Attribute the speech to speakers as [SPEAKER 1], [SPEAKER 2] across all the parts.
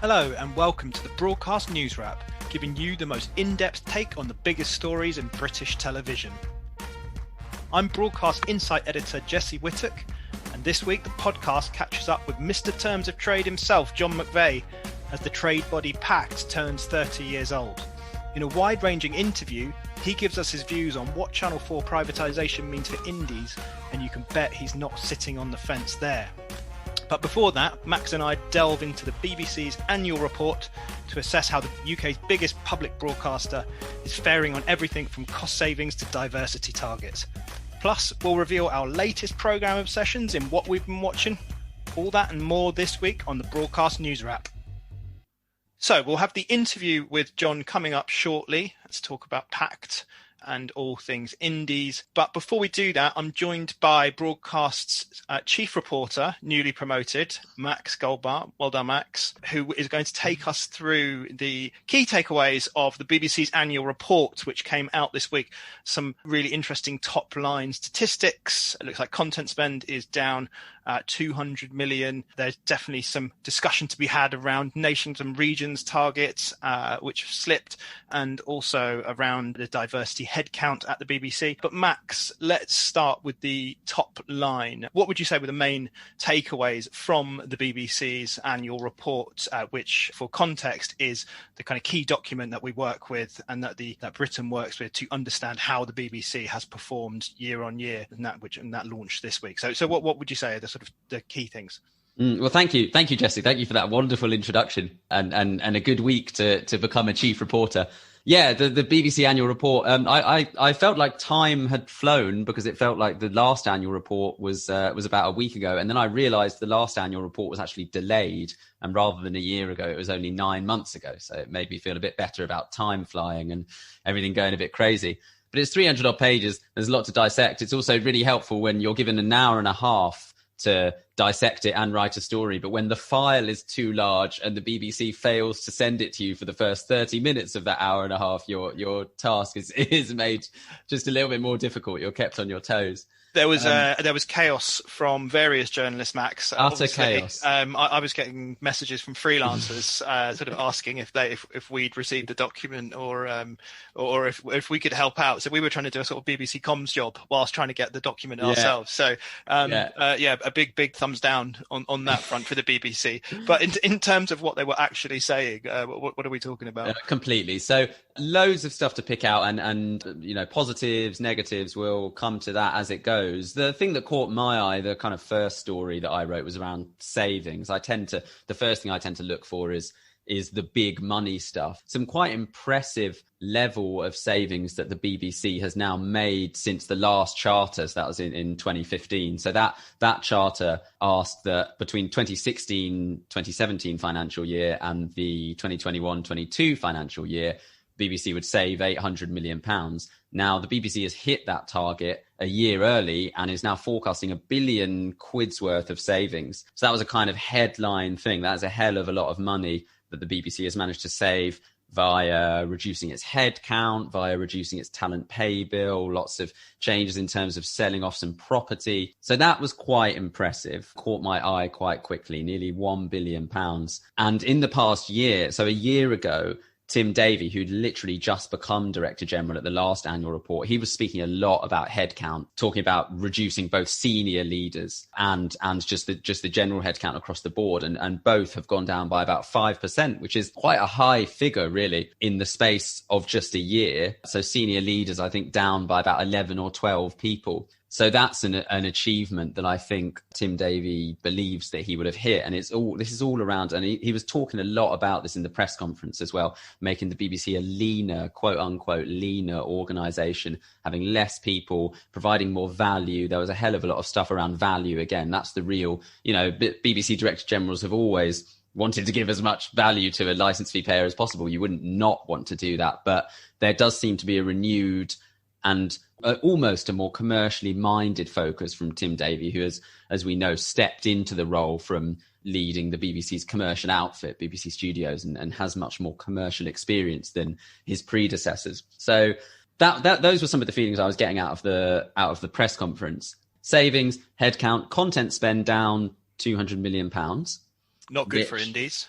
[SPEAKER 1] Hello and welcome to the Broadcast Newswrap, giving you the most in-depth take on the biggest stories in British television. I'm Broadcast Insight Editor Jesse Whittock, and this week the podcast catches up with Mr. Terms of Trade himself, John McVay, as the trade body Pact turns 30 years old. In a wide-ranging interview, he gives us his views on what Channel 4 privatisation means for indies, and you can bet he's not sitting on the fence there. But before that, Max and I delve into the BBC's annual report to assess how the UK's biggest public broadcaster is faring on everything from cost savings to diversity targets. Plus, we'll reveal our latest programme obsessions in What We've Been Watching. All that and more this week on the Broadcast Newswrap. So we'll have the interview with John coming up shortly. Let's talk about Pact and all things indies. But before we do that, I'm joined by Broadcast's chief reporter, newly promoted, Max Goldbart. Well done, Max, who is going to take us through the key takeaways of the BBC's annual report, which came out this week. Some really interesting top-line statistics. It looks like content spend is down 200 million. There's definitely some discussion to be had around nations and regions targets, which have slipped, and also around the diversity headcount at the BBC. But Max, let's start with the top line. What would you say were the main takeaways from the BBC's annual report, which, for context, is the kind of key document that we work with and that Britain works with to understand how the BBC has performed year on year, and that launched this week. So what would you say are the sort of the key things?
[SPEAKER 2] Well, thank you, Jesse. Thank you for that wonderful introduction and a good week to become a chief reporter. Yeah, the BBC annual report. I felt like time had flown because it felt like the last annual report was about a week ago, and then I realised the last annual report was actually delayed, and rather than a year ago, it was only 9 months ago. So it made me feel a bit better about time flying and everything going a bit crazy. But it's 300 odd pages. There's a lot to dissect. It's also really helpful when you're given an hour and a half to dissect it and write a story. But when the file is too large and the BBC fails to send it to you for the first 30 minutes of that hour and a half, your task is made just a little bit more difficult. You're kept on your toes. There
[SPEAKER 1] was chaos from various journalists, Max.
[SPEAKER 2] Utter chaos.
[SPEAKER 1] I was getting messages from freelancers sort of asking if we'd received the document or if we could help out. So we were trying to do a sort of BBC comms job whilst trying to get the document ourselves. So a big thumbs down on that front for the BBC. But in terms of what they were actually saying, what are we talking about?
[SPEAKER 2] Completely. So loads of stuff to pick out, and positives, negatives. We'll come to that as it goes. The thing that caught my eye, the kind of first story that I wrote, was around savings. The first thing I tend to look for is the big money stuff. Some quite impressive level of savings that the BBC has now made since the last charter. So that was in 2015. So that charter asked that between 2016-2017 financial year and the 2021-22 financial year, BBC would save £800 million. Now, the BBC has hit that target a year early and is now forecasting £1 billion worth of savings. So that was a kind of headline thing. That's a hell of a lot of money that the BBC has managed to save via reducing its head count, via reducing its talent pay bill, lots of changes in terms of selling off some property. So that was quite impressive, caught my eye quite quickly, nearly £1 billion. And in the past year, so a year ago, Tim Davie, who'd literally just become Director General at the last annual report, he was speaking a lot about headcount, talking about reducing both senior leaders and just the general headcount across the board. And both have gone down by about 5%, which is quite a high figure, really, in the space of just a year. So senior leaders, I think, down by about 11 or 12 people. So that's an achievement that I think Tim Davie believes that he would have hit. And this is all around. And he was talking a lot about this in the press conference as well, making the BBC a leaner, quote unquote, leaner organisation, having less people, providing more value. There was a hell of a lot of stuff around value. Again, that's the real, BBC Director Generals have always wanted to give as much value to a licence fee payer as possible. You wouldn't not want to do that. But there does seem to be a renewed and almost a more commercially minded focus from Tim Davie, who has, as we know, stepped into the role from leading the BBC's commercial outfit, BBC Studios, and has much more commercial experience than his predecessors. So those were some of the feelings I was getting out of the press conference. Savings, headcount, content spend down £200 million.
[SPEAKER 1] Not good for indies.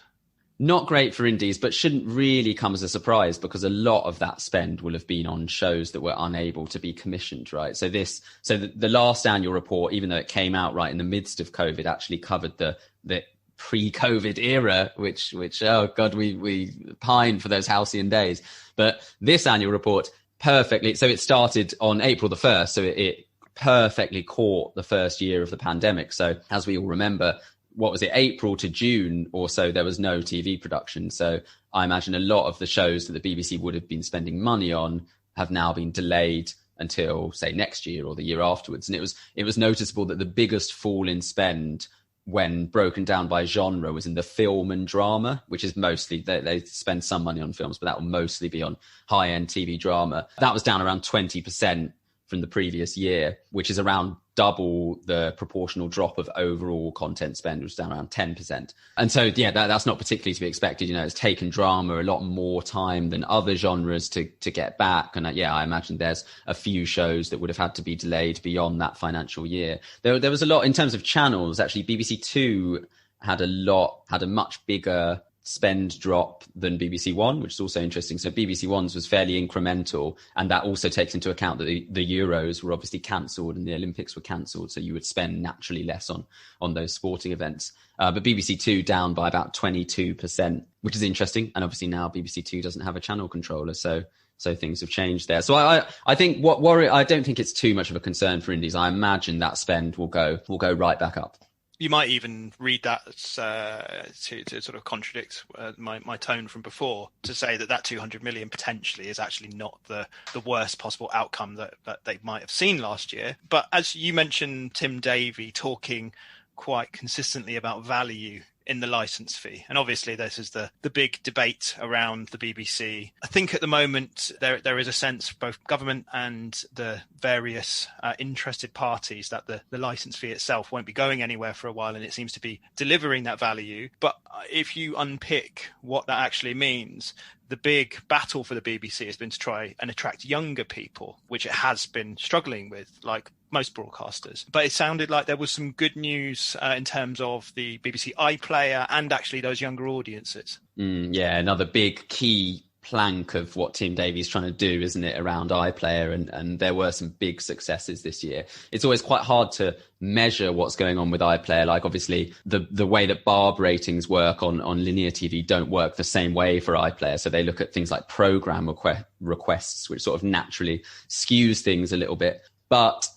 [SPEAKER 2] Not great for indies, but shouldn't really come as a surprise because a lot of that spend will have been on shows that were unable to be commissioned, right? So the last annual report, even though it came out right in the midst of COVID, actually covered the pre-COVID era, which oh God, we pine for those halcyon days. But this annual report perfectly, so it started on April the 1st, so it perfectly caught the first year of the pandemic. So as we all remember, what was it, April to June or so, there was no TV production. So I imagine a lot of the shows that the BBC would have been spending money on have now been delayed until, say, next year or the year afterwards. And it was noticeable that the biggest fall in spend when broken down by genre was in the film and drama, which is mostly, they spend some money on films, but that will mostly be on high-end TV drama. That was down around 20% from the previous year, which is around double the proportional drop of overall content spend, which was down around 10%. And so, yeah, that's not particularly to be expected. You know, it's taken drama a lot more time than other genres to get back. And yeah, I imagine there's a few shows that would have had to be delayed beyond that financial year. There was a lot in terms of channels. Actually, BBC Two had a much bigger spend drop than BBC One, which is also interesting. So BBC One's was fairly incremental, and that also takes into account that the Euros were obviously cancelled and the Olympics were cancelled, so you would spend naturally less on those sporting events. But BBC Two down by about 22%, which is interesting. And obviously now BBC Two doesn't have a channel controller, so things have changed there. So I think I don't think it's too much of a concern for indies. I imagine that spend will go right back up.
[SPEAKER 1] You might even read that to sort of contradict my tone from before, to say that 200 million potentially is actually not the worst possible outcome that they might have seen last year. But as you mentioned, Tim Davie talking quite consistently about value in the license fee. And obviously this is the big debate around the BBC. I think at the moment there is a sense, both government and the various interested parties, that the license fee itself won't be going anywhere for a while, and it seems to be delivering that value. But if you unpick what that actually means, the big battle for the BBC has been to try and attract younger people, which it has been struggling with, like most broadcasters. But it sounded like there was some good news in terms of the BBC iPlayer and actually those younger audiences.
[SPEAKER 2] Yeah, another big key plank of what Tim Davie's trying to do, isn't it, around iPlayer, and there were some big successes this year. It's always quite hard to measure what's going on with iPlayer. Like obviously the way that barb ratings work on linear TV don't work the same way for iPlayer. So they look at things like program requests, which sort of naturally skews things a little bit. But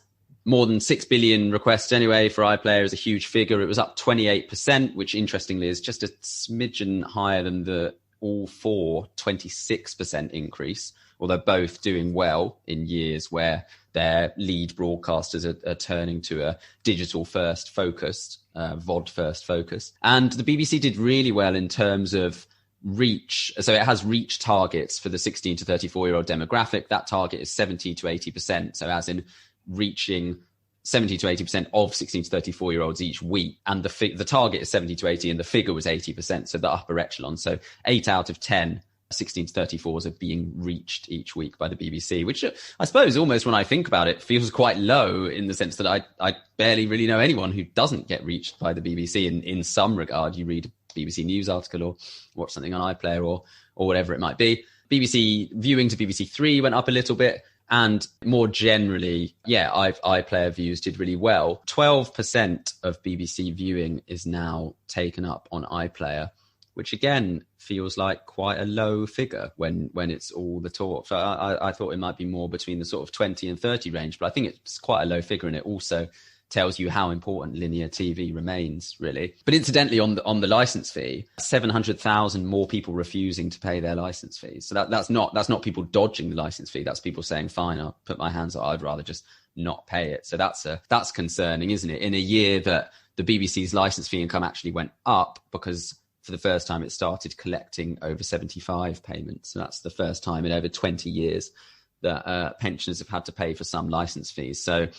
[SPEAKER 2] more than 6 billion requests anyway for iPlayer is a huge figure. It was up 28%, which interestingly is just a smidgen higher than the All 4 26% increase, although both doing well in years where their lead broadcasters are turning to a digital first focused, VOD first focus. And the BBC did really well in terms of reach. So it has reach targets for the 16 to 34-year-old demographic. That target is 70 to 80%. So as in reaching 70 to 80% of 16 to 34-year-olds each week. And the target is 70 to 80 and the figure was 80%, so the upper echelon. So 8 out of 10 16 to 34s are being reached each week by the BBC, which I suppose almost when I think about it feels quite low, in the sense that I barely really know anyone who doesn't get reached by the BBC in some regard. You read a BBC News article or watch something on iPlayer or whatever it might be. BBC viewing to BBC Three went up a little bit. And more generally, yeah, iPlayer views did really well. 12% of BBC viewing is now taken up on iPlayer, which again feels like quite a low figure when it's all the talk. So I thought it might be more between the sort of 20 and 30 range, but I think it's quite a low figure, and it also tells you how important linear TV remains, really. But incidentally, on the license fee, 700,000 more people refusing to pay their license fees. So that's not people dodging the license fee. That's people saying, fine, I'll put my hands up. I'd rather just not pay it. So that's concerning, isn't it? In a year that the BBC's license fee income actually went up because for the first time it started collecting over 75 payments. So that's the first time in over 20 years that pensioners have had to pay for some license fees. So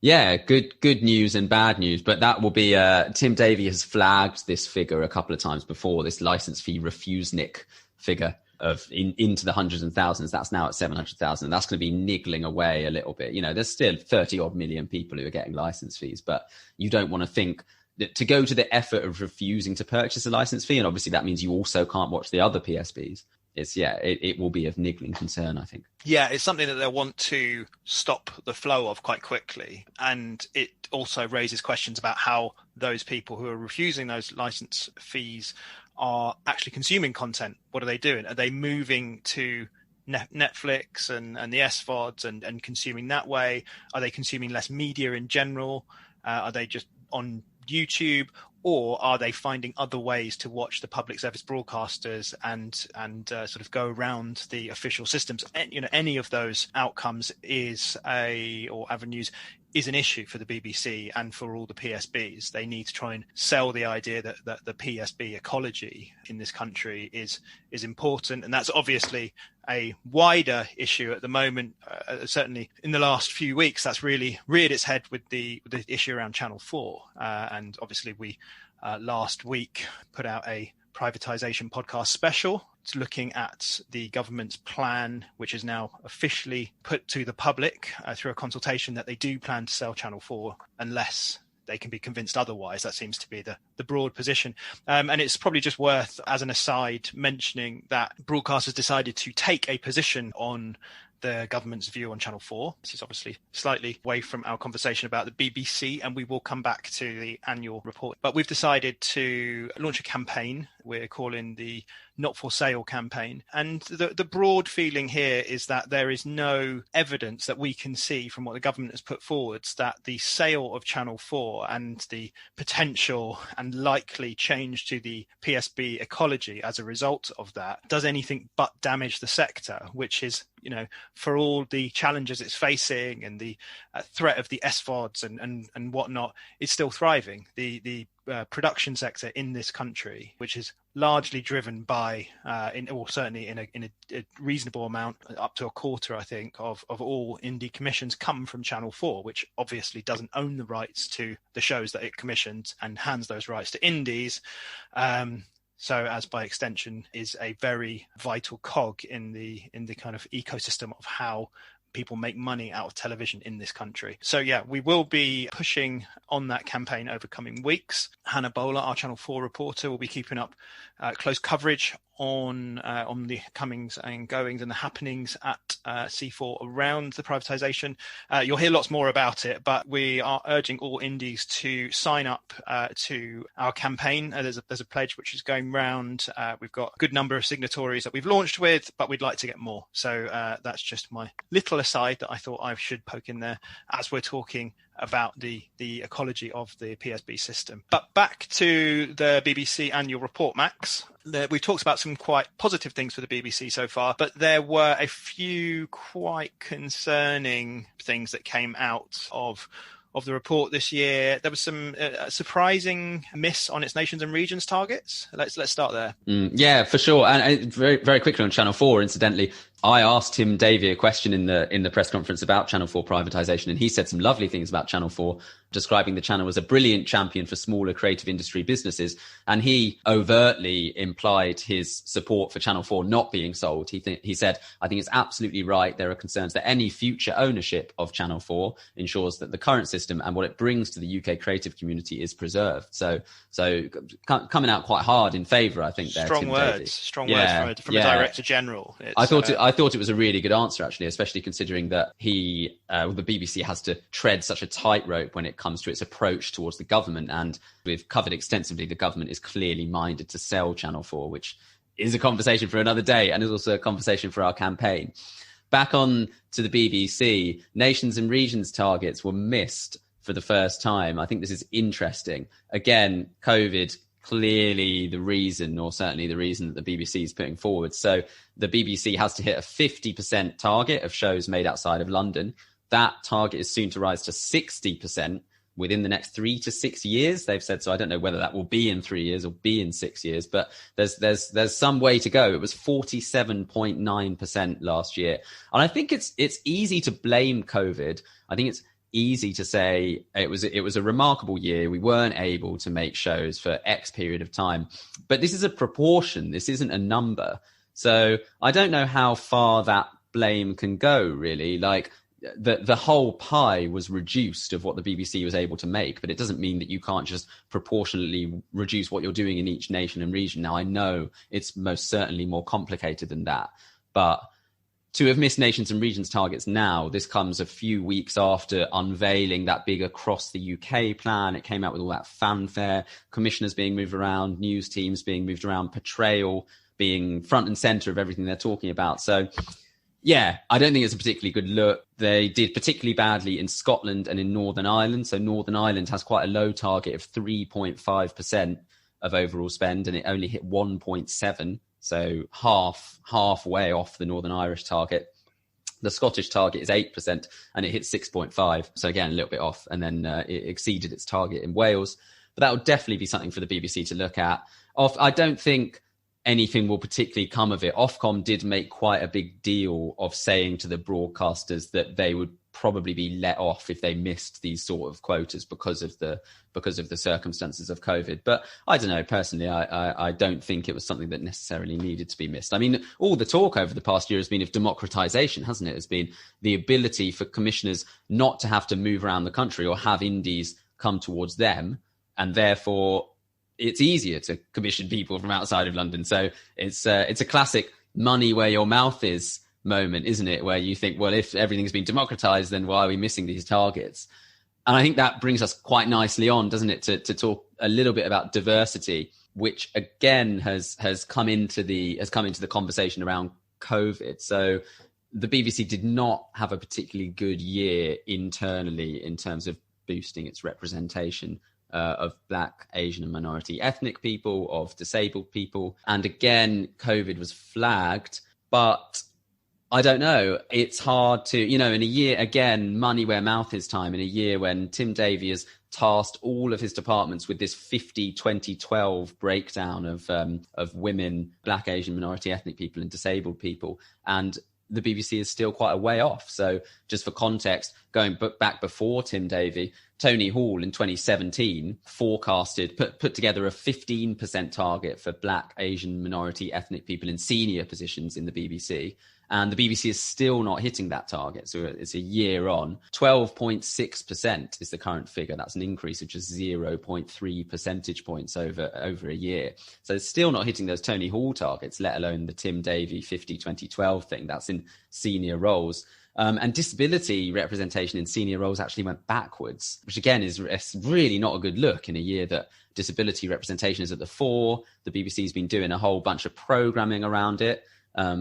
[SPEAKER 2] yeah, good news and bad news, but that will be Tim Davie has flagged this figure a couple of times before, this license fee refusenik figure of into the hundreds and thousands. That's now at 700,000. That's going to be niggling away a little bit. You know, there's still 30 odd million people who are getting license fees, but you don't want to think to go to the effort of refusing to purchase a license fee, and obviously that means you also can't watch the other PSBs. It will be of niggling concern, I think.
[SPEAKER 1] Yeah, it's something that they'll want to stop the flow of quite quickly. And it also raises questions about how those people who are refusing those license fees are actually consuming content. What are they doing? Are they moving to Netflix and the SVODs and consuming that way? Are they consuming less media in general? Are they just on YouTube? Or are they finding other ways to watch the public service broadcasters and sort of go around the official systems? And, any of those outcomes or avenues is an issue for the BBC and for all the PSBs. They need to try and sell the idea that the PSB ecology in this country is important, and that's obviously a wider issue at the moment. Certainly in the last few weeks, that's really reared its head with the issue around Channel 4. And obviously we last week put out a privatisation podcast special looking at the government's plan, which is now officially put to the public through a consultation, that they do plan to sell Channel 4 unless they can be convinced otherwise. That seems to be the broad position. And it's probably just worth, as an aside, mentioning that broadcasters decided to take a position on the government's view on Channel 4. This is obviously slightly away from our conversation about the BBC, and we will come back to the annual report. But we've decided to launch a campaign we're calling the Not For Sale campaign. And the broad feeling here is that there is no evidence that we can see from what the government has put forwards that the sale of Channel 4 and the potential and likely change to the PSB ecology as a result of that does anything but damage the sector, which is, for all the challenges it's facing and the threat of the SVODs and whatnot, it's still thriving. The production sector in this country, which is largely driven by, certainly in a reasonable amount, up to a quarter, I think, of all indie commissions come from Channel 4, which obviously doesn't own the rights to the shows that it commissions and hands those rights to indies. So as by extension is a very vital cog in the kind of ecosystem of how people make money out of television in this country. So yeah, we will be pushing on that campaign over coming weeks. Hannah Bowler, our Channel 4 reporter, will be keeping up close coverage on the comings and goings and the happenings at C4 around the privatisation. You'll hear lots more about it, but we are urging all indies to sign up to our campaign. There's a pledge which is going round. We've got a good number of signatories that we've launched with, but we'd like to get more. So that's just my little aside that I thought I should poke in there as we're talking about the ecology of the PSB system. But back to the BBC annual report, Max. We've talked about some quite positive things for the BBC so far, but there were a few quite concerning things that came out of the report this year. There was some surprising miss on its nations and regions targets. Let's start there.
[SPEAKER 2] Yeah, for sure. And very, very quickly on Channel 4, incidentally, I asked Tim Davey a question in the press conference about Channel 4 privatisation, and he said some lovely things about Channel 4, describing the channel as a brilliant champion for smaller creative industry businesses. And he overtly implied his support for Channel 4 not being sold. He said, I think it's absolutely right. There are concerns that any future ownership of Channel 4 ensures that the current system and what it brings to the UK creative community is preserved. So coming out quite hard in favour, I think.
[SPEAKER 1] Strong words from a Director General. I
[SPEAKER 2] thought it was a really good answer, actually, especially considering that the BBC has to tread such a tightrope when it comes to its approach towards the government. And we've covered extensively, the government is clearly minded to sell Channel 4, which is a conversation for another day and is also a conversation for our campaign. Back on to the BBC, nations and regions targets were missed for the first time. I think this is interesting. Again, COVID clearly the reason, or certainly the reason that the BBC is putting forward. So the BBC has to hit a 50% target of shows made outside of London. That target is soon to rise to 60% within the next 3 to 6 years, they've said. So I don't know whether that will be in 3 years or be in 6 years, but there's some way to go. It was 47.9% last year. And I think it's easy to blame COVID. I think it's easy to say it was a remarkable year. We weren't able to make shows for X period of time, but this is a proportion. This isn't a number. So I don't know how far that blame can go, really. Like, the whole pie was reduced of what the BBC was able to make, but it doesn't mean that you can't just proportionally reduce what you're doing in each nation and region. Now, I know it's most certainly more complicated than that, but to have missed nations and regions targets now, this comes a few weeks after unveiling that big across the UK plan. It came out with all that fanfare, commissioners being moved around, news teams being moved around, portrayal being front and centre of everything they're talking about. So, yeah, I don't think it's a particularly good look. They did particularly badly in Scotland and in Northern Ireland. So Northern Ireland has quite a low target of 3.5% of overall spend, and it only hit 1.7%. So halfway off the Northern Irish target. The Scottish target is 8% and it hit 6.5%. So again, a little bit off. And then it exceeded its target in Wales. But that would definitely be something for the BBC to look at. I don't think anything will particularly come of it. Ofcom did make quite a big deal of saying to the broadcasters that they would probably be let off if they missed these sort of quotas because of the circumstances of COVID. But I don't know, personally, I don't think it was something that necessarily needed to be missed. I mean, all the talk over the past year has been of democratisation, hasn't it? It's been the ability for commissioners not to have to move around the country or have indies come towards them, and therefore it's easier to commission people from outside of London. So it's a classic money where your mouth is moment, isn't it? Where you think, well, if everything's been democratized, then why are we missing these targets? And I think that brings us quite nicely on, doesn't it, to talk a little bit about diversity, which again has come into the conversation around COVID. So the BBC did not have a particularly good year internally in terms of boosting its representation of Black, Asian and minority ethnic people, of disabled people. And again, COVID was flagged, but I don't know. It's hard to, in a year, again, money where mouth is time, in a year when Tim Davie has tasked all of his departments with this 50-20-12 breakdown of women, Black, Asian, minority ethnic people and disabled people. And the BBC is still quite a way off. So just for context, going back before Tim Davie, Tony Hall in 2017 forecasted, put together a 15% target for Black, Asian, minority ethnic people in senior positions in the BBC. And the BBC is still not hitting that target. So it's a year on. 12.6% is the current figure. That's an increase of just 0.3 percentage points over a year. So it's still not hitting those Tony Hall targets, let alone the Tim Davie 50-20-12 thing. That's in senior roles. And disability representation in senior roles actually went backwards, which again is really not a good look in a year that disability representation is at the fore. The BBC's been doing a whole bunch of programming around it.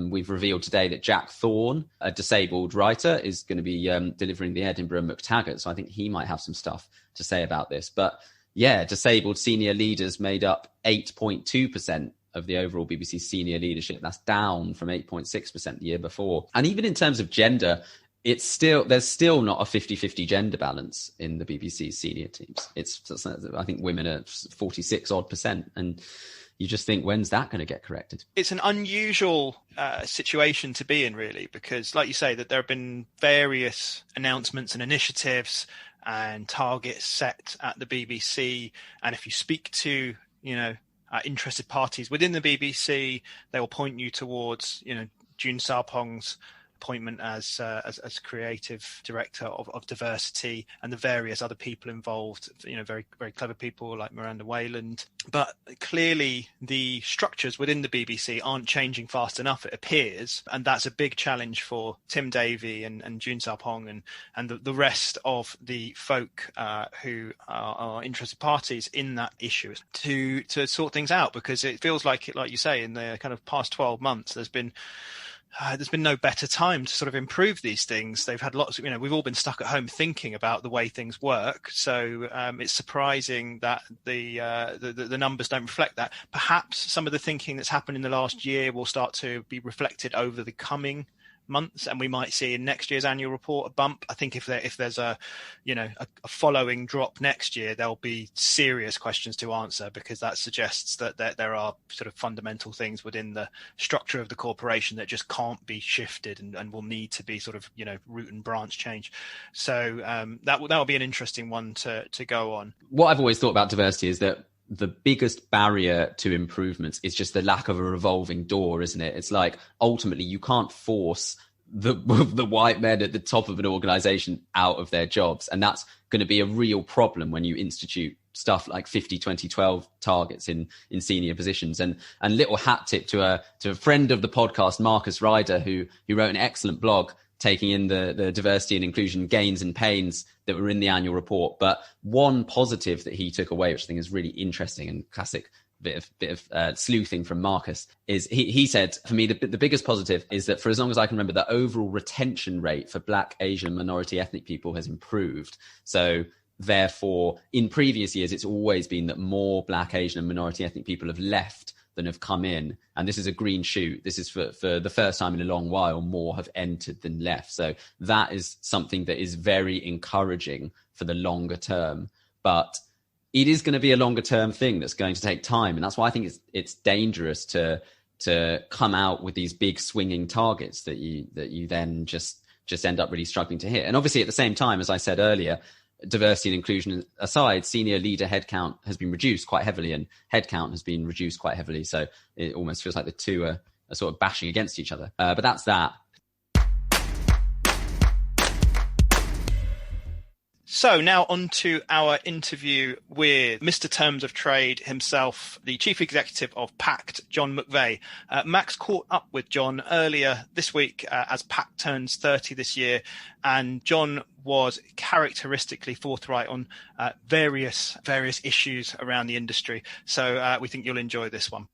[SPEAKER 2] We've revealed today that Jack Thorne, a disabled writer, is going to be delivering the Edinburgh McTaggart. So I think he might have some stuff to say about this. But yeah, disabled senior leaders made up 8.2% of the overall BBC senior leadership. That's down from 8.6% the year before. And even in terms of gender, there's still not a 50-50 gender balance in the BBC senior teams. I think women are 46 odd percent. And you just think, when's that going to get corrected?
[SPEAKER 1] It's an unusual situation to be in, really, because like you say, that there have been various announcements and initiatives and targets set at the BBC. And if you speak to, interested parties within the BBC, they will point you towards, June Sarpong's appointment as creative director of diversity, and the various other people involved, very, very clever people like Miranda Wayland. But clearly the structures within the BBC aren't changing fast enough, it appears, and that's a big challenge for Tim Davie and June Sarpong and the rest of the folk who are interested parties in that issue to sort things out, because it feels like you say, in the kind of past 12 months there's been no better time to sort of improve these things. They've had lots of, we've all been stuck at home thinking about the way things work. So it's surprising that the numbers don't reflect that. Perhaps some of the thinking that's happened in the last year will start to be reflected over the coming months, and we might see in next year's annual report a bump. I think if there's a following drop next year, there'll be serious questions to answer, because that suggests that there are sort of fundamental things within the structure of the corporation that just can't be shifted and will need to be sort of root and branch change. So that will be an interesting one to go on.
[SPEAKER 2] What I've always thought about diversity is that the biggest barrier to improvements is just the lack of a revolving door, isn't it? It's like, ultimately, you can't force the white men at the top of an organization out of their jobs. And that's going to be a real problem when you institute stuff like 50-20-12 targets in senior positions. And little hat tip to a friend of the podcast, Marcus Ryder, who wrote an excellent blog taking in the diversity and inclusion gains and pains that were in the annual report. But one positive that he took away, which I think is really interesting and classic bit of sleuthing from Marcus, is he said, for me, the biggest positive is that for as long as I can remember, the overall retention rate for Black, Asian, minority ethnic people has improved. So therefore, in previous years, it's always been that more Black, Asian and minority ethnic people have left than have come in. And this is a green shoot. This is for the first time in a long while, more have entered than left. So that is something that is very encouraging for the longer term. But it is going to be a longer term thing that's going to take time. And that's why I think it's dangerous to come out with these big swinging targets that you then just end up really struggling to hit. And obviously at the same time, as I said earlier, diversity and inclusion aside, senior leader headcount has been reduced quite heavily and headcount has been reduced quite heavily. So it almost feels like the two are sort of bashing against each other. But that's that.
[SPEAKER 1] So now on to our interview with Mr. Terms of Trade himself, the Chief Executive of Pact, John McVay. Max caught up with John earlier this week as Pact turns 30 this year, and John was characteristically forthright on various issues around the industry. So we think you'll enjoy this one.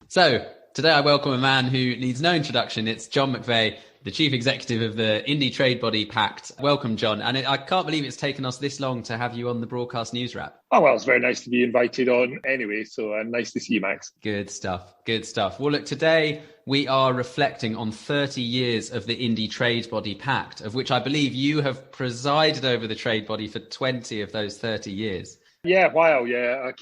[SPEAKER 2] So today I welcome a man who needs no introduction. It's John McVay, the Chief Executive of the indie trade body Pact. Welcome, John. And I can't believe it's taken us this long to have you on the Broadcast Newswrap.
[SPEAKER 3] Oh, well, it's very nice to be invited on anyway. So nice to see you, Max.
[SPEAKER 2] Good stuff. Good stuff. Well, look, today we are reflecting on 30 years of the indie trade body Pact, of which I believe you have presided over the trade body for 20 of those 30 years.
[SPEAKER 3] Yeah, wow, yeah. I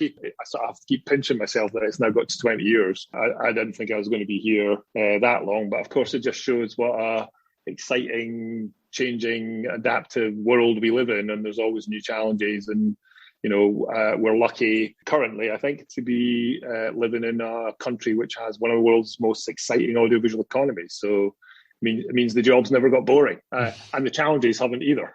[SPEAKER 3] sort of have to keep pinching myself that it's now got to 20 years. I didn't think I was going to be here that long, but of course it just shows what a exciting, changing, adaptive world we live in, and there's always new challenges. And we're lucky currently, I think, to be living in a country which has one of the world's most exciting audiovisual economies. So it means the jobs never got boring, and the challenges haven't either.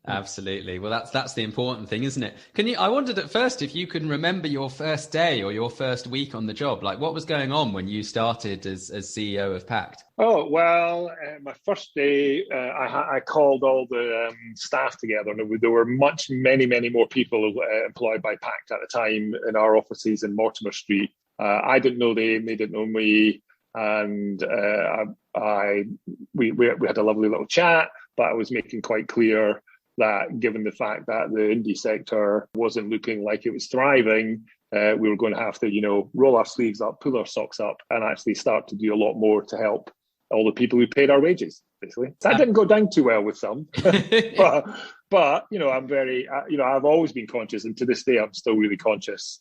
[SPEAKER 2] Absolutely. Well, that's the important thing, isn't it? I wondered at first if you can remember your first day or your first week on the job. Like, what was going on when you started as CEO of Pact?
[SPEAKER 3] Oh, well, my first day, I called all the staff together, and there were many more people employed by Pact at the time in our offices in Mortimer Street. I didn't know them, they didn't know me. And we had a lovely little chat, but I was making quite clear that given the fact that the indie sector wasn't looking like it was thriving, we were going to have to, roll our sleeves up, pull our socks up, and actually start to do a lot more to help all the people who paid our wages, basically. That didn't go down too well with some, but I'm very, I've always been conscious, and to this day, I'm still really conscious.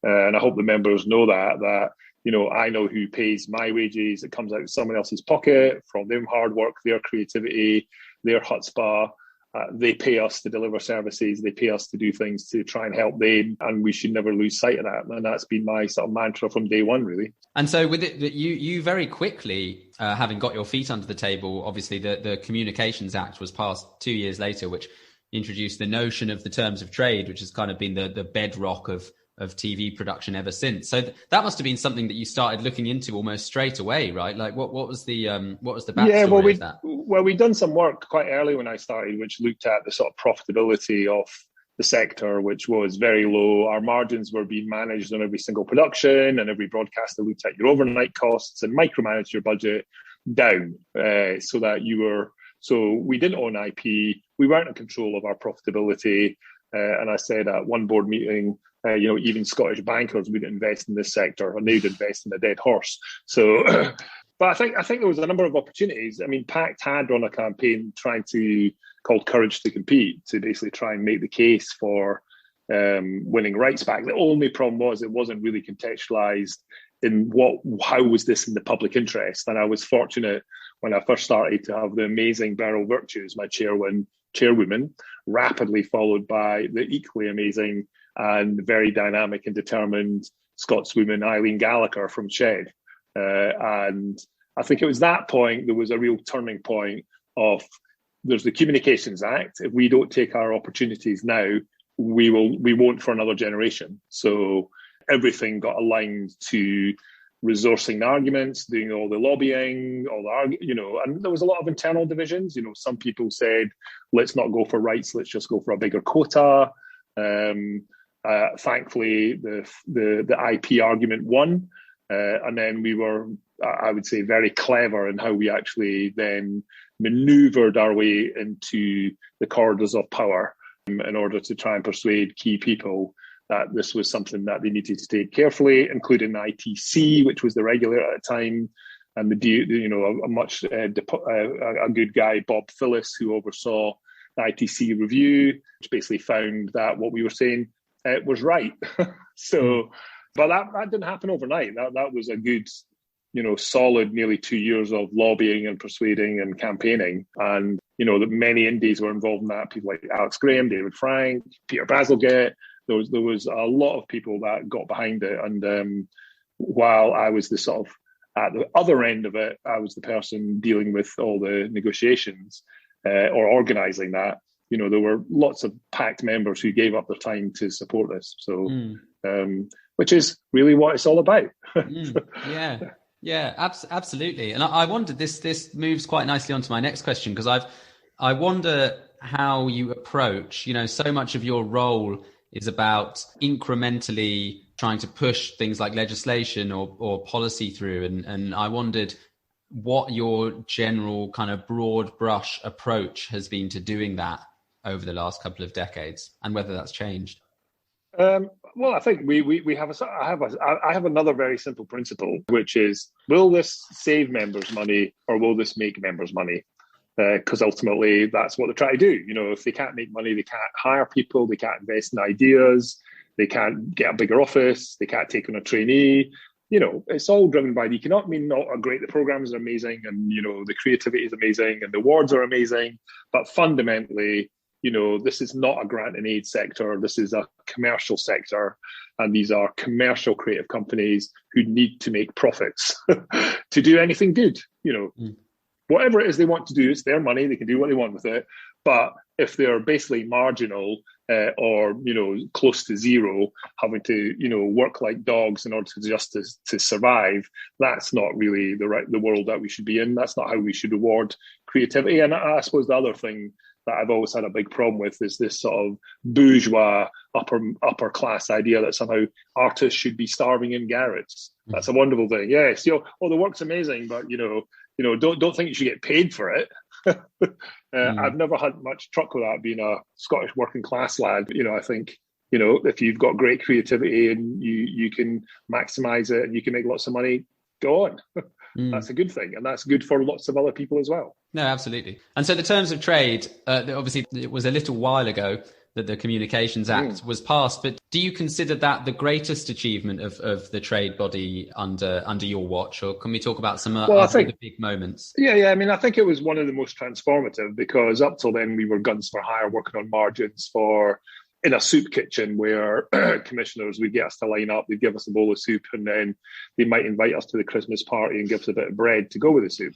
[SPEAKER 3] And I hope the members know that I know who pays my wages. It comes out of someone else's pocket from their hard work, their creativity, their chutzpah. They pay us to deliver services. They pay us to do things to try and help them. And we should never lose sight of that. And that's been my sort of mantra from day one, really.
[SPEAKER 2] And so with it, you very quickly, having got your feet under the table, obviously the Communications Act was passed 2 years later, which introduced the notion of the terms of trade, which has kind of been the bedrock of TV production ever since. So that must have been something that you started looking into almost straight away, right? Like what was the backstory of that?
[SPEAKER 3] Well, we'd done some work quite early when I started, which looked at the sort of profitability of the sector, which was very low. Our margins were being managed on every single production, and every broadcaster looked at your overnight costs and micromanaged your budget down so we didn't own IP. We weren't in control of our profitability. And I said at one board meeting, even Scottish bankers wouldn't invest in this sector, and they'd invest in a dead horse. So, but I think there was a number of opportunities. I mean, Pact had run a campaign called Courage to Compete, to basically try and make the case for winning rights back. The only problem was it wasn't really contextualized in how was this in the public interest. And I was fortunate when I first started to have the amazing Beryl Virtues, my chairwoman, rapidly followed by the equally amazing and very dynamic and determined Scotswoman Eileen Gallagher from Shed. And I think it was that point, there was a real turning point of, there's the Communications Act. If we don't take our opportunities now, we won't for another generation. So everything got aligned to resourcing the arguments, doing all the lobbying, and there was a lot of internal divisions. Some people said, let's not go for rights, let's just go for a bigger quota. Thankfully, the IP argument won. And then we were, I would say, very clever in how we actually then maneuvered our way into the corridors of power in order to try and persuade key people that this was something that they needed to take carefully, including the ITC, which was the regulator at the time, and a good guy, Bob Phillis, who oversaw the ITC review, which basically found that what we were saying was right. But that didn't happen overnight. That was a good, solid nearly 2 years of lobbying and persuading and campaigning. And, that many indies were involved in that. People like Alex Graham, David Frank, Peter Bazalgette. There was a lot of people that got behind it. And while I was the sort of at the other end of it, I was the person dealing with all the negotiations or organising that. There were lots of Pact members who gave up their time to support this. So, which is really what it's all about.
[SPEAKER 2] Yeah, absolutely. And I wondered, this moves quite nicely onto my next question, because I wonder how you approach, so much of your role is about incrementally trying to push things like legislation or policy through. And I wondered what your general kind of broad brush approach has been to doing that over the last couple of decades, and whether that's changed.
[SPEAKER 3] Well, I think I have another very simple principle, which is, will this save members money or will this make members money? Because ultimately that's what they're trying to do. If they can't make money, they can't hire people, they can't invest in ideas, they can't get a bigger office, they can't take on a trainee. It's all driven by the economic. Not great. The programs are amazing, and the creativity is amazing, and the awards are amazing. But fundamentally, this is not a grant and aid sector. This is a commercial sector, and these are commercial creative companies who need to make profits to do anything good. Whatever it is they want to do, it's their money. They can do what they want with it. But if they're basically marginal or close to zero, having to work like dogs in order to survive, that's not really the world that we should be in. That's not how we should reward creativity. And I suppose the other thing that I've always had a big problem with is this sort of bourgeois upper class idea that somehow artists should be starving in garrets. That's a wonderful thing. Yes, the work's amazing, but don't think you should get paid for it. I've never had much truck with that, being a Scottish working class lad. I think if you've got great creativity and you can maximize it and you can make lots of money, go on. That's a good thing, and that's good for lots of other people as well.
[SPEAKER 2] No, absolutely. And so the terms of trade, obviously it was a little while ago that the Communications Act was passed, but do you consider that the greatest achievement of the trade body under your watch, or can we talk about some the big moments?
[SPEAKER 3] Yeah. I think it was one of the most transformative, because up till then we were guns for hire, working on margins in a soup kitchen where commissioners would get us to line up, they'd give us a bowl of soup, and then they might invite us to the Christmas party and give us a bit of bread to go with the soup.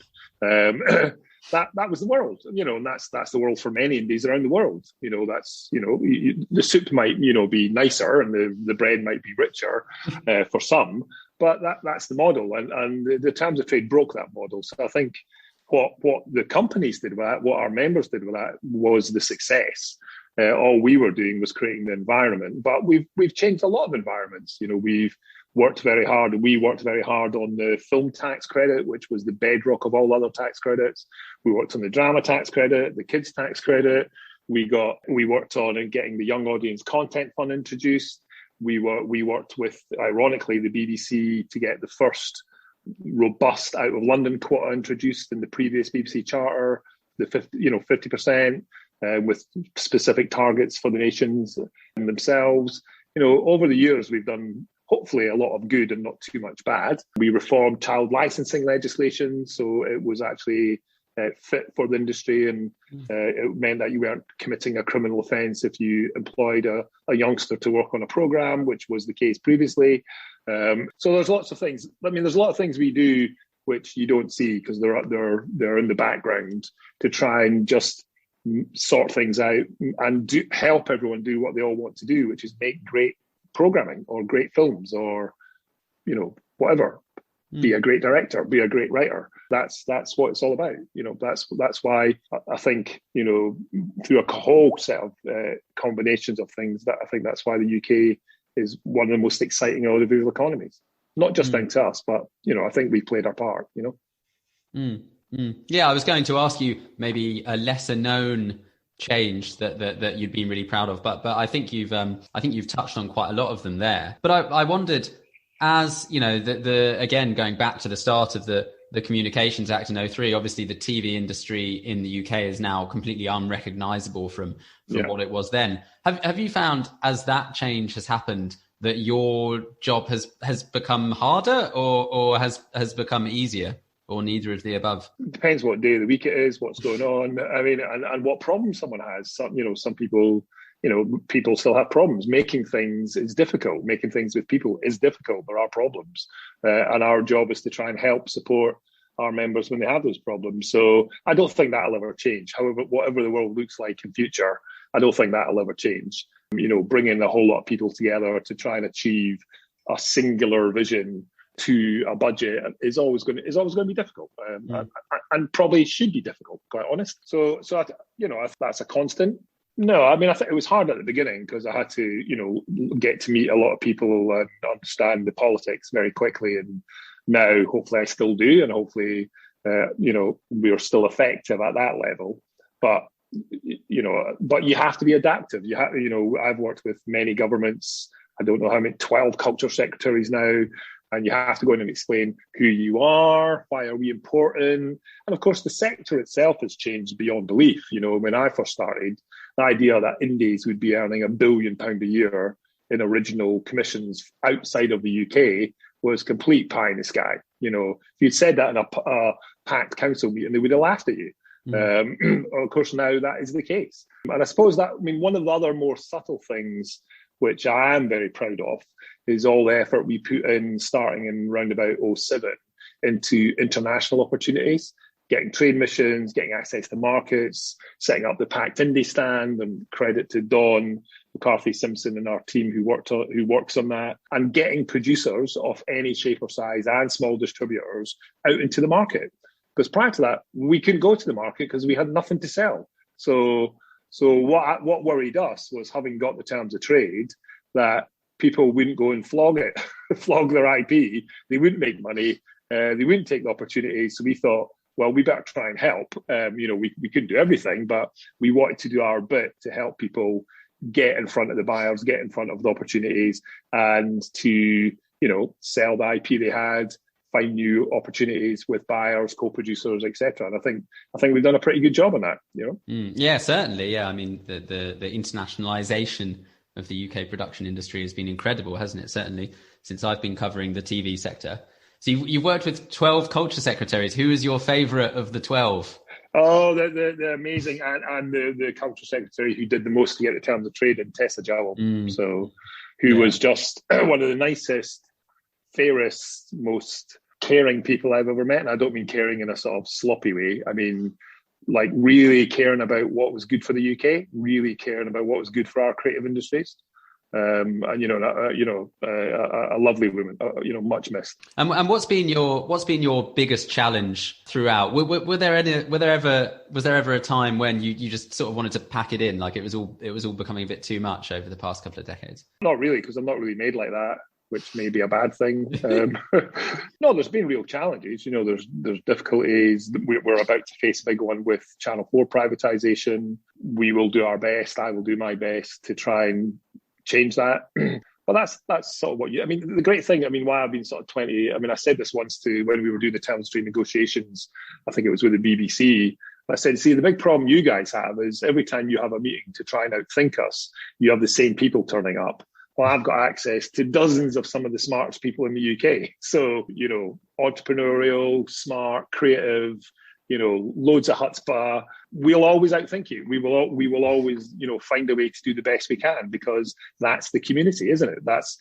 [SPEAKER 3] That was the world, and that's the world for many indies around the world. That's, the soup might, be nicer and the bread might be richer for some, but that's the model. And the terms of trade broke that model. So I think what the companies did with that, what our members did with that, was the success. All we were doing was creating the environment, but we've changed a lot of environments. We've worked very hard. We worked very hard on the film tax credit, which was the bedrock of all other tax credits. We worked on the drama tax credit, the kids tax credit. We worked on getting the Young Audience Content Fund introduced. We worked with, ironically, the BBC to get the first robust out of London quota introduced in the previous BBC charter, the 50%. With specific targets for the nations themselves. Over the years, we've done hopefully a lot of good and not too much bad. We reformed child licensing legislation, so it was actually fit for the industry, and it meant that you weren't committing a criminal offence if you employed a youngster to work on a programme, which was the case previously. So there's lots of things. I mean, there's a lot of things we do which you don't see because they're in the background to try and just sort things out and help everyone do what they all want to do, which is make great programming or great films or, whatever. Be a great director, be a great writer. That's what it's all about. That's why I think, through a whole set of combinations of things, that I think that's why the UK is one of the most exciting audiovisual economies. Not just down to us, but, I think we played our part,
[SPEAKER 2] Yeah, I was going to ask you maybe a lesser known change that you've been really proud of, but I think you've touched on quite a lot of them there. But I wondered, as again, going back to the start of the Communications Act in 2003, obviously the TV industry in the UK is now completely unrecognisable from what it was then. Have you found, as that change has happened, that your job has become harder or has become easier, or neither of the above?
[SPEAKER 3] It depends what day of the week it is, what's going on. I mean, and what problem someone has. Some people, people still have problems. Making things is difficult. Making things with people is difficult. There are problems. And our job is to try and help support our members when they have those problems. So I don't think that'll ever change. However, whatever the world looks like in future, I don't think that'll ever change. Bringing a whole lot of people together to try and achieve a singular vision to a budget is always going to be difficult, and probably should be difficult, quite honest. So that's a constant. No, I mean, I think it was hard at the beginning because I had to, get to meet a lot of people and understand the politics very quickly. And now, hopefully, I still do, and hopefully, we are still effective at that level. But you have to be adaptive. I've worked with many governments. I don't know how many, 12 culture secretaries now. And you have to go in and explain who you are, why are we important? And of course, the sector itself has changed beyond belief. When I first started, the idea that indies would be earning £1 billion a year in original commissions outside of the UK was complete pie in the sky. If you'd said that in a Pact council meeting, they would have laughed at you. Of course, now that is the case. And I suppose one of the other more subtle things, which I am very proud of, is all the effort we put in starting in round about 2007 into international opportunities, getting trade missions, getting access to markets, setting up the Pact Indie stand, and credit to Dawn McCarthy-Simpson and our team who works on that, and getting producers of any shape or size and small distributors out into the market. Because prior to that, we couldn't go to the market because we had nothing to sell. So what worried us was, having got the terms of trade, that people wouldn't go and flog their IP. They wouldn't make money. They wouldn't take the opportunity. So we thought, well, we better try and help. We couldn't do everything, but we wanted to do our bit to help people get in front of the buyers, get in front of the opportunities, and to, sell the IP they had, find new opportunities with buyers, co-producers, etc. And I think we've done a pretty good job on that.
[SPEAKER 2] Yeah, certainly. Yeah, I mean the internationalization of the UK production industry has been incredible, hasn't it? Certainly since I've been covering the TV sector. So you've worked with 12 culture secretaries. Who is your favourite of the 12?
[SPEAKER 3] Oh, the amazing and the culture secretary who did the most to get the terms of trade, and Tessa Jowell. Who was just one of the nicest, fairest, most caring people I've ever met. And I don't mean caring in a sort of sloppy way. I mean, like, really caring about what was good for the UK, really caring about what was good for our creative industries. A lovely woman, much missed.
[SPEAKER 2] And what's been your biggest challenge throughout? Was there ever a time when you just sort of wanted to pack it in, like it was all becoming a bit too much over the past couple of decades?
[SPEAKER 3] Not really, because I'm not really made like that, which may be a bad thing. No, there's been real challenges. There's difficulties. We're about to face a big one with Channel 4 privatisation. We will do our best. I will do my best to try and change that. But that's sort of what the great thing, why I've been sort of 20, I said this once when we were doing the terms of trade negotiations, I think it was with the BBC. I said, see, the big problem you guys have is every time you have a meeting to try and outthink us, you have the same people turning up. Well, I've got access to dozens of some of the smartest people in the UK. So, entrepreneurial, smart, creative, loads of chutzpah, we'll always outthink you. We will always, find a way to do the best we can, because that's the community, isn't it? That's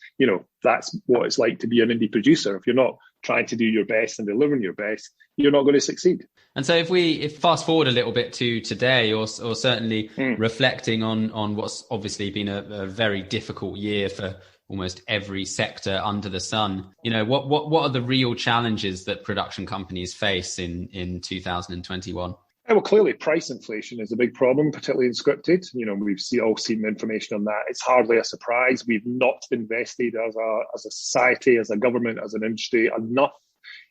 [SPEAKER 3] what it's like to be an indie producer. If you're not trying to do your best and delivering your best, you're not going to succeed.
[SPEAKER 2] And so if fast forward a little bit to today, or certainly reflecting on what's obviously been a very difficult year for almost every sector under the sun, what are the real challenges that production companies face in 2021?
[SPEAKER 3] Well, clearly price inflation is a big problem, particularly in scripted. We've all seen the information on that. It's hardly a surprise. We've not invested as a society, as a government, as an industry enough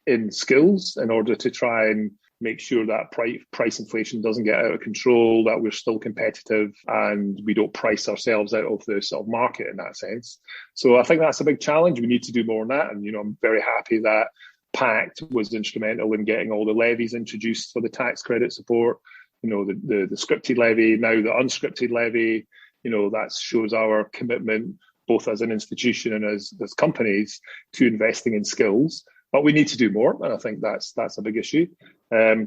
[SPEAKER 3] in skills in order to try and make sure that price inflation doesn't get out of control, that we're still competitive and we don't price ourselves out of the sort of market in that sense. So I think that's a big challenge. We need to do more on that. And, I'm very happy that Pact was instrumental in getting all the levies introduced for the tax credit support, the scripted levy, now the unscripted levy. That shows our commitment, both as an institution and as companies, to investing in skills. But we need to do more, and I think that's a big issue. So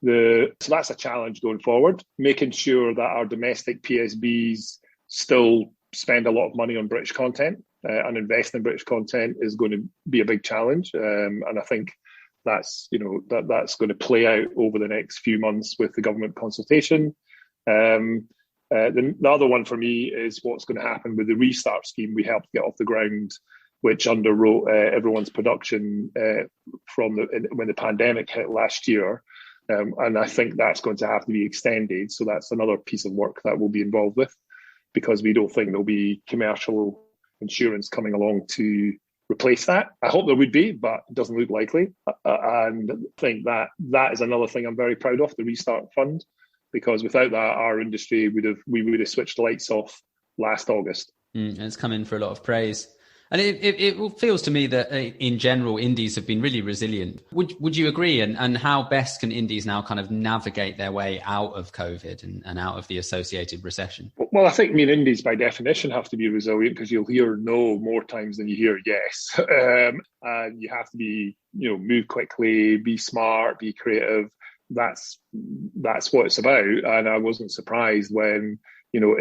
[SPEAKER 3] that's a challenge going forward, making sure that our domestic PSBs still spend a lot of money on British content and invest in British content is going to be a big challenge. And I think that's going to play out over the next few months with the government consultation. The other one for me is what's going to happen with the restart scheme we helped get off the ground, which underwrote everyone's production when the pandemic hit last year. And I think that's going to have to be extended. So that's another piece of work that we'll be involved with, because we don't think there'll be commercial insurance coming along to replace that. I hope there would be, but it doesn't look likely. And I think that is another thing I'm very proud of, the Restart Fund, because without that, our industry we would have switched the lights off last August.
[SPEAKER 2] And it's come in for a lot of praise. And it feels to me that in general, indies have been really resilient. Would you agree? And how best can indies now kind of navigate their way out of COVID and out of the associated recession?
[SPEAKER 3] Well, I think indies by definition have to be resilient, because you'll hear no more times than you hear yes. And you have to be, move quickly, be smart, be creative. That's what it's about. And I wasn't surprised when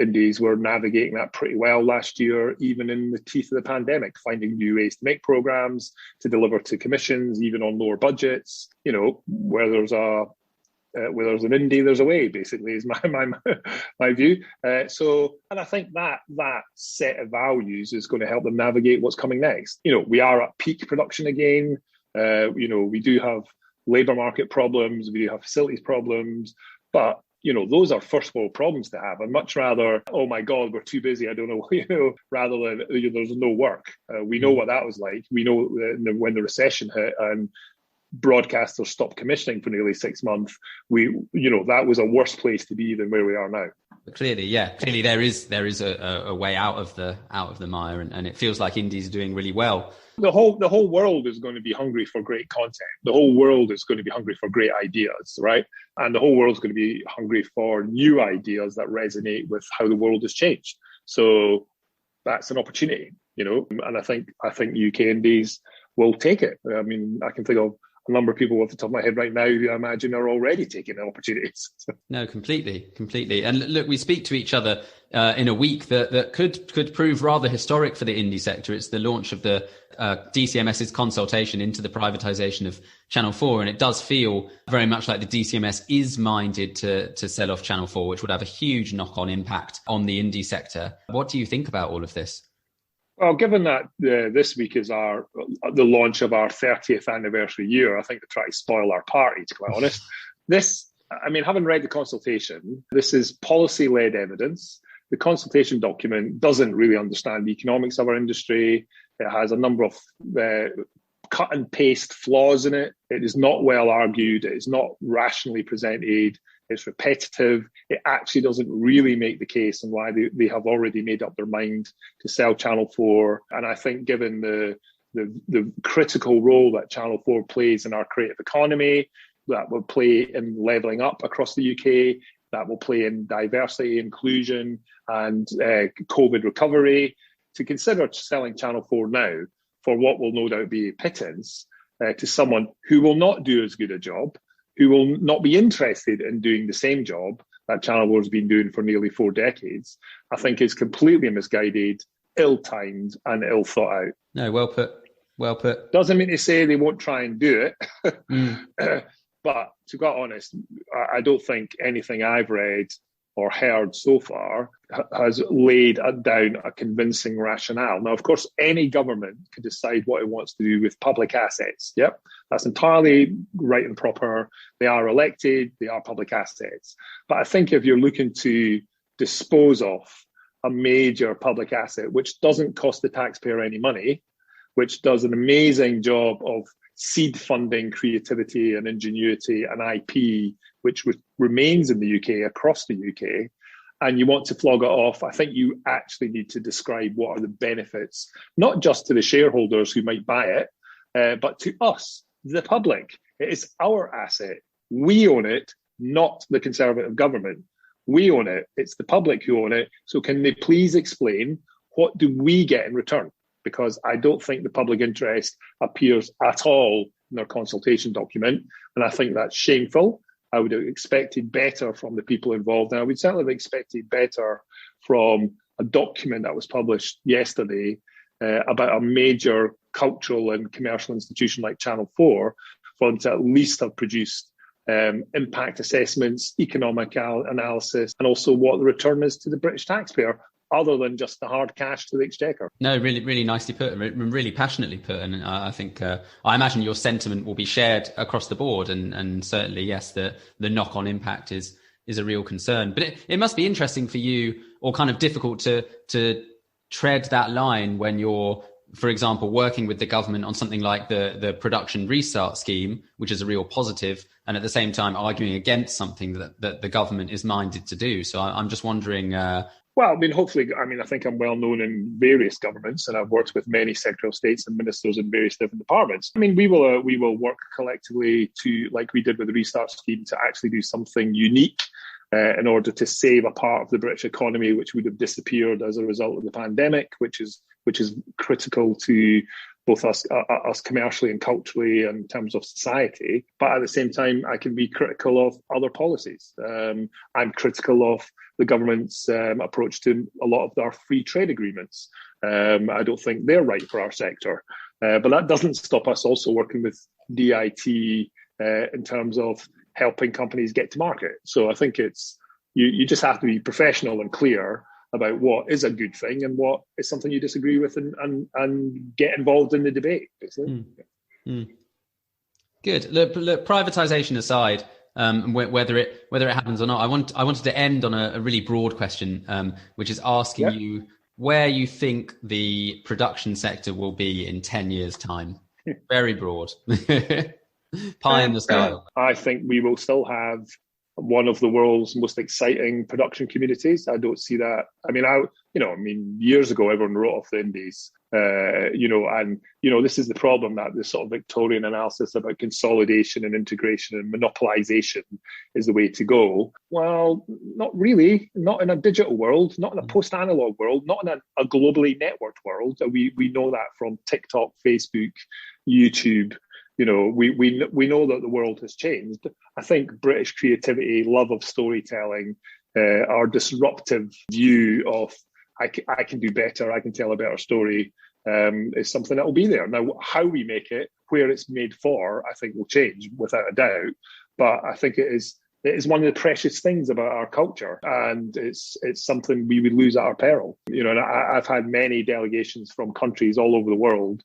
[SPEAKER 3] indies were navigating that pretty well last year, even in the teeth of the pandemic, finding new ways to make programs, to deliver to commissions, even on lower budgets. Where there's an indie, there's a way, basically, is my view. And I think that set of values is going to help them navigate what's coming next. We are at peak production again. We do have labour market problems, we do have facilities problems, but those are first world problems to have. I'd much rather, oh my God, we're too busy, I don't know, rather than there's no work. We know what that was like. We know when the recession hit and broadcasters stopped commissioning for nearly 6 months, that was a worse place to be than where we are now.
[SPEAKER 2] Clearly there is a way out of the mire, and it feels like indies are doing really well.
[SPEAKER 3] The whole world is going to be hungry for great content. The whole world is going to be hungry for great ideas, right? And the whole world is going to be hungry for new ideas that resonate with how the world has changed. So that's an opportunity, and I think UK indies will take it. I mean, I can think of a number of people off the top of my head right now who I imagine are already taking the opportunities.
[SPEAKER 2] No, completely. And look, we speak to each other in a week that could prove rather historic for the indie sector. It's the launch of the DCMS's consultation into the privatisation of Channel 4, and it does feel very much like the DCMS is minded to sell off Channel 4, which would have a huge knock-on impact on the indie sector. What do you think about all of this?
[SPEAKER 3] Well, given that this week is the launch of our 30th anniversary year, I think to try to spoil our party, to be quite honest. Having read the consultation, this is policy-led evidence. The consultation document doesn't really understand the economics of our industry. It has a number of cut and paste flaws in it. It is not well argued. It is not rationally presented. It's repetitive. It actually doesn't really make the case on why they have already made up their mind to sell Channel 4. And I think given the critical role that Channel 4 plays in our creative economy, that will play in levelling up across the UK, that will play in diversity, inclusion and COVID recovery, to consider selling Channel 4 now for what will no doubt be a pittance to someone who will not do as good a job, who will not be interested in doing the same job that Channel 4 has been doing for nearly 4 decades, I think is completely misguided, ill-timed and ill thought out.
[SPEAKER 2] No, well put. Well put.
[SPEAKER 3] Doesn't mean to say they won't try and do it. But to be honest, I don't think anything I've read or heard so far has laid down a convincing rationale. Now, of course, any government can decide what it wants to do with public assets. Yep, that's entirely right and proper. They are elected, they are public assets. But I think if you're looking to dispose of a major public asset, which doesn't cost the taxpayer any money, which does an amazing job of seed funding creativity and ingenuity and IP, which remains in the UK, across the UK, and you want to flog it off, I think you actually need to describe what are the benefits, not just to the shareholders who might buy it, but to us, the public. It is our asset. We own it, not the Conservative government. We own it. It's the public who own it. So can they please explain what do we get in return? Because I don't think the public interest appears at all in their consultation document. And I think that's shameful. I would have expected better from the people involved. And I would certainly have expected better from a document that was published yesterday about a major cultural and commercial institution like Channel 4, for them to at least have produced impact assessments, economic analysis, and also what the return is to the British taxpayer, other than just the hard cash to the Exchequer.
[SPEAKER 2] No, really, really nicely put, and really passionately put. And I think, I imagine your sentiment will be shared across the board. And certainly, yes, the knock-on impact is a real concern. But it must be interesting for you, or kind of difficult to tread that line when you're, for example, working with the government on something like the production restart scheme, which is a real positive, and at the same time arguing against something that the government is minded to do. So I'm just wondering...
[SPEAKER 3] Well, I mean, hopefully, I think I'm well known in various governments, and I've worked with many Secretary of States and ministers in various different departments. I mean, we will work collectively to, like we did with the Restart Scheme, to actually do something unique in order to save a part of the British economy which would have disappeared as a result of the pandemic, which is critical to both us commercially and culturally and in terms of society. But at the same time, I can be critical of other policies. I'm critical of the government's approach to a lot of our free trade agreements. I don't think they're right for our sector. But that doesn't stop us also working with DIT in terms of helping companies get to market. So I think you just have to be professional and clear about what is a good thing and what is something you disagree with, and get involved in the debate, basically.
[SPEAKER 2] Good. Look, privatisation aside, whether it happens or not, I wanted to end on a really broad question, which is asking you where you think the production sector will be in 10 years' time. Very broad. Pie in the sky.
[SPEAKER 3] I think we will still have one of the world's most exciting production communities. I don't see that. I mean, years ago, everyone wrote off the indies, this is the problem, that this sort of Victorian analysis about consolidation and integration and monopolization is the way to go. Well, not really. Not in a digital world, not in a post-analog world, not in a globally networked world. We know that from TikTok, Facebook, YouTube. We know that the world has changed. I think British creativity, love of storytelling, our disruptive view of I can do better, I can tell a better story, is something that will be there. Now, how we make it, where it's made for, I think will change without a doubt. But I think it is one of the precious things about our culture, and it's something we would lose at our peril. And I've had many delegations from countries all over the world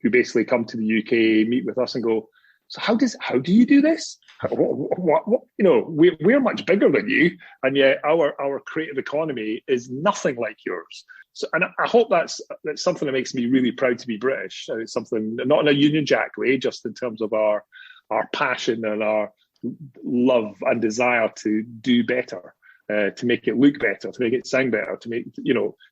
[SPEAKER 3] who basically come to the UK, meet with us and go, so how do you do this? What? We're much bigger than you, and yet our creative economy is nothing like yours. So, and I hope that's something that makes me really proud to be British. It's something not in a Union Jack way, just in terms of our passion and our love and desire to do better. To make it look better, to make it sound better, to make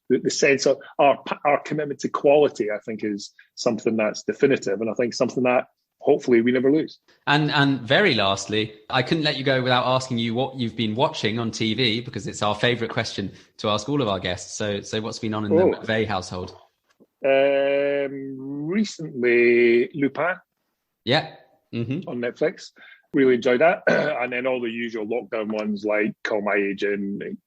[SPEAKER 3] the sense of our commitment to quality, I think, is something that's definitive, and I think something that hopefully we never lose.
[SPEAKER 2] And very lastly, I couldn't let you go without asking you what you've been watching on TV, because it's our favourite question to ask all of our guests. So what's been on in the McVay household?
[SPEAKER 3] Recently, Lupin.
[SPEAKER 2] Yeah.
[SPEAKER 3] On Netflix. Really enjoyed that. And then all the usual lockdown ones like Call My Agent,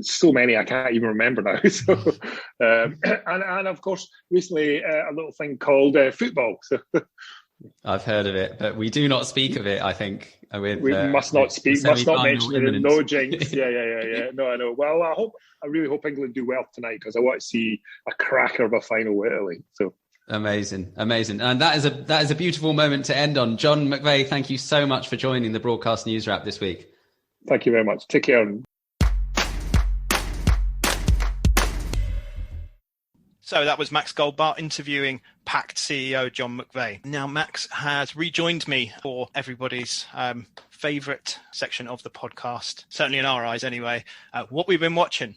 [SPEAKER 3] so many I can't even remember now. So, and of course, recently a little thing called football. So
[SPEAKER 2] I've heard of it, but we do not speak of it, I think.
[SPEAKER 3] We must not speak, must not mention it. No jinx. Yeah. No, I know. Well, I really hope England do well tonight, because I want to see a cracker of a final with Italy. So
[SPEAKER 2] amazing. And that is a beautiful moment to end on. John McVay, thank you so much for joining the Broadcast Newswrap this week.
[SPEAKER 3] Thank you very much. Take care.
[SPEAKER 1] So that was Max Goldbart interviewing Pact CEO John McVay. Now Max has rejoined me for everybody's favourite section of the podcast, certainly in our eyes anyway. What we've been watching.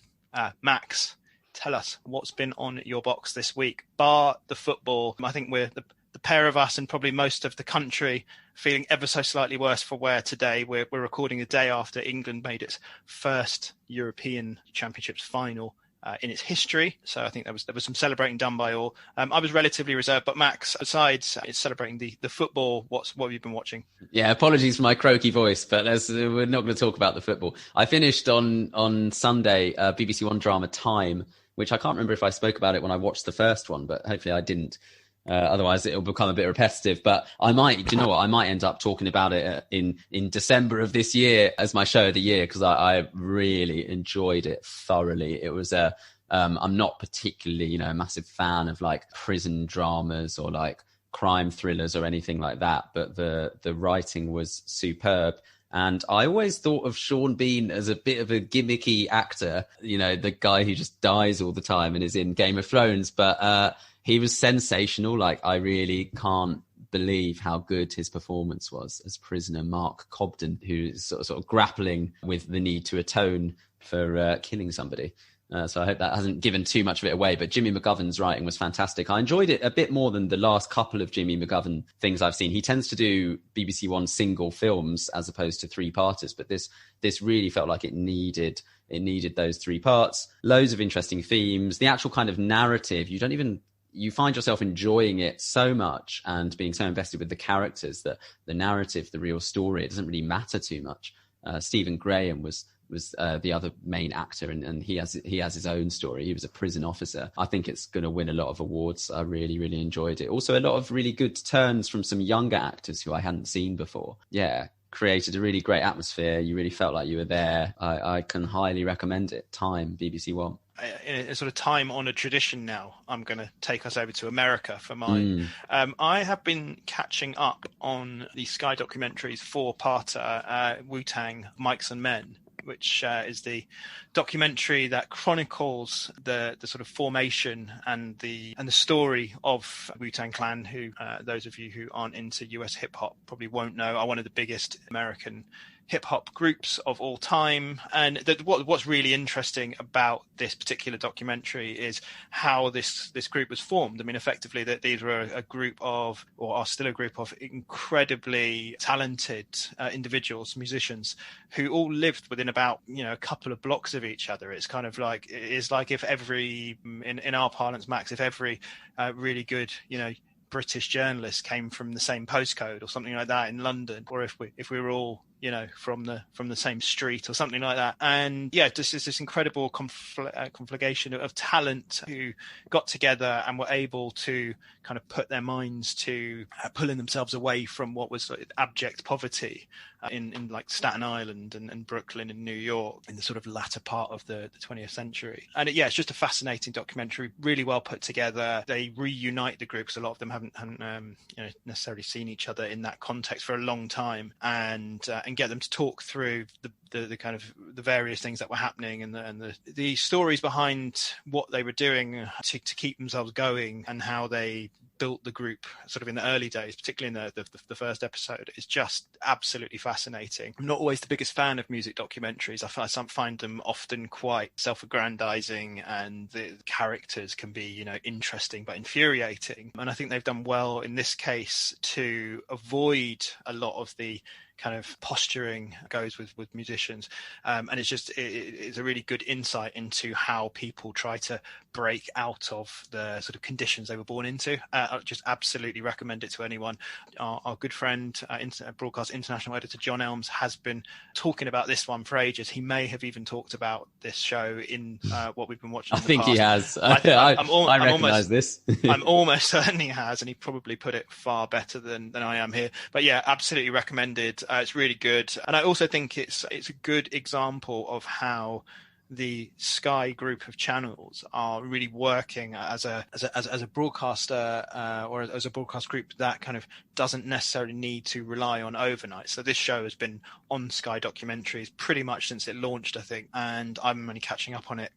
[SPEAKER 1] Max, tell us what's been on your box this week, bar the football. I think we're the pair of us and probably most of the country feeling ever so slightly worse for wear today. We're recording a day after England made its first European Championships final in its history. So I think there was some celebrating done by all. I was relatively reserved, but Max, besides it's celebrating the football, what have you been watching?
[SPEAKER 2] Yeah, apologies for my croaky voice, but we're not going to talk about the football. I finished on Sunday BBC One drama Time, which I can't remember if I spoke about it when I watched the first one, but hopefully I didn't. Otherwise it'll become a bit repetitive, but I might end up talking about it in December of this year as my show of the year, because I really enjoyed it thoroughly. It was I'm not particularly, a massive fan of like prison dramas or like crime thrillers or anything like that, but the writing was superb. And I always thought of Sean Bean as a bit of a gimmicky actor, the guy who just dies all the time and is in Game of Thrones, but he was sensational. Like, I really can't believe how good his performance was as prisoner Mark Cobden, who's sort of grappling with the need to atone for killing somebody. So I hope that hasn't given too much of it away. But Jimmy McGovern's writing was fantastic. I enjoyed it a bit more than the last couple of Jimmy McGovern things I've seen. He tends to do BBC One single films as opposed to three-parters, but this really felt like it needed those three parts. Loads of interesting themes. The actual kind of narrative, you find yourself enjoying it so much and being so invested with the characters that the narrative, the real story, it doesn't really matter too much. Stephen Graham was the other main actor, and he has his own story. He was a prison officer. I think it's going to win a lot of awards. I really, really enjoyed it. Also, a lot of really good turns from some younger actors who I hadn't seen before. Yeah, created a really great atmosphere. You really felt like you were there. I can highly recommend it. Time, BBC One.
[SPEAKER 1] In a sort of time-honoured tradition now, I'm going to take us over to America for mine. I have been catching up on the Sky documentaries four-parter, Wu-Tang, Mics and Men, which is the documentary that chronicles the sort of formation and the story of Wu-Tang Clan, who those of you who aren't into US hip-hop probably won't know, are one of the biggest American hip-hop groups of all time. And what's really interesting about this particular documentary is how this group was formed. I mean, effectively, that these were a group of, or are still a group of, incredibly talented individuals, musicians, who all lived within about a couple of blocks of each other. It's kind of like if every in our parlance, Max, if every really good British journalist came from the same postcode or something like that in London, or if we were all from the same street or something like that. And just this incredible conflagration of talent who got together and were able to kind of put their minds to pulling themselves away from what was abject poverty in like Staten Island and Brooklyn and New York in the sort of latter part of the 20th century. And it's just a fascinating documentary, really well put together. They reunite the groups. A lot of them haven't necessarily seen each other in that context for a long time, and get them to talk through the kind of the various things that were happening and the stories behind what they were doing to keep themselves going, and how they built the group sort of in the early days, particularly in the first episode. Is just absolutely fascinating. I'm not always the biggest fan of music documentaries. I find them often quite self-aggrandizing, and the characters can be interesting but infuriating. And I think they've done well in this case to avoid a lot of the kind of posturing goes with musicians. And it's a really good insight into how people try to break out of the sort of conditions they were born into. I just absolutely recommend it to anyone. Our good friend, Broadcast International editor John Elms, has been talking about this one for ages. He may have even talked about this show in what we've been watching.
[SPEAKER 2] I think he has.
[SPEAKER 1] I
[SPEAKER 2] recognise this.
[SPEAKER 1] I'm almost certain he has, and he probably put it far better than I am here. But yeah, absolutely recommended. It's really good, and I also think it's a good example of how the Sky group of channels are really working as a broadcaster or as a broadcast group that kind of doesn't necessarily need to rely on overnight. So this show has been on Sky Documentaries pretty much since it launched, I think, and I'm only catching up on it,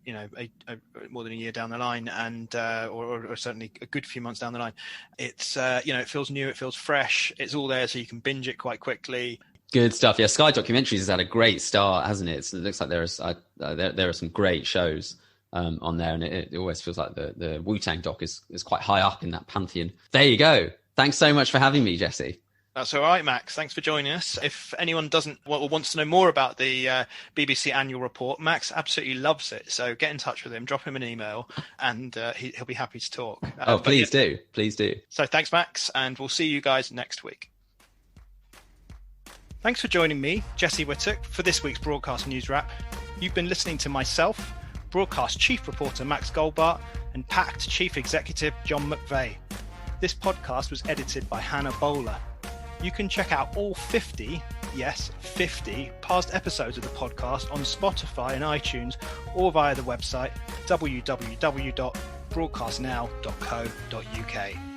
[SPEAKER 1] more than a year down the line, and or certainly a good few months down the line. It's it feels new, it feels fresh, it's all there, so you can binge it quite quickly.
[SPEAKER 2] Good stuff. Yeah, Sky Documentaries has had a great start, hasn't it? It looks like there are some great shows on there, and it always feels like the Wu-Tang doc is quite high up in that pantheon. There you go. Thanks so much for having me, Jesse.
[SPEAKER 1] That's all right, Max. Thanks for joining us. If anyone wants to know more about the BBC annual report, Max absolutely loves it. So get in touch with him, drop him an email, and he'll be happy to talk.
[SPEAKER 2] Please do.
[SPEAKER 1] So thanks, Max, and we'll see you guys next week. Thanks for joining me, Jesse Whittock, for this week's Broadcast Newswrap. You've been listening to myself, Broadcast Chief Reporter Max Goldbart, and Pact Chief Executive John McVay. This podcast was edited by Hannah Bowler. You can check out all 50 past episodes of the podcast on Spotify and iTunes, or via the website www.broadcastnow.co.uk.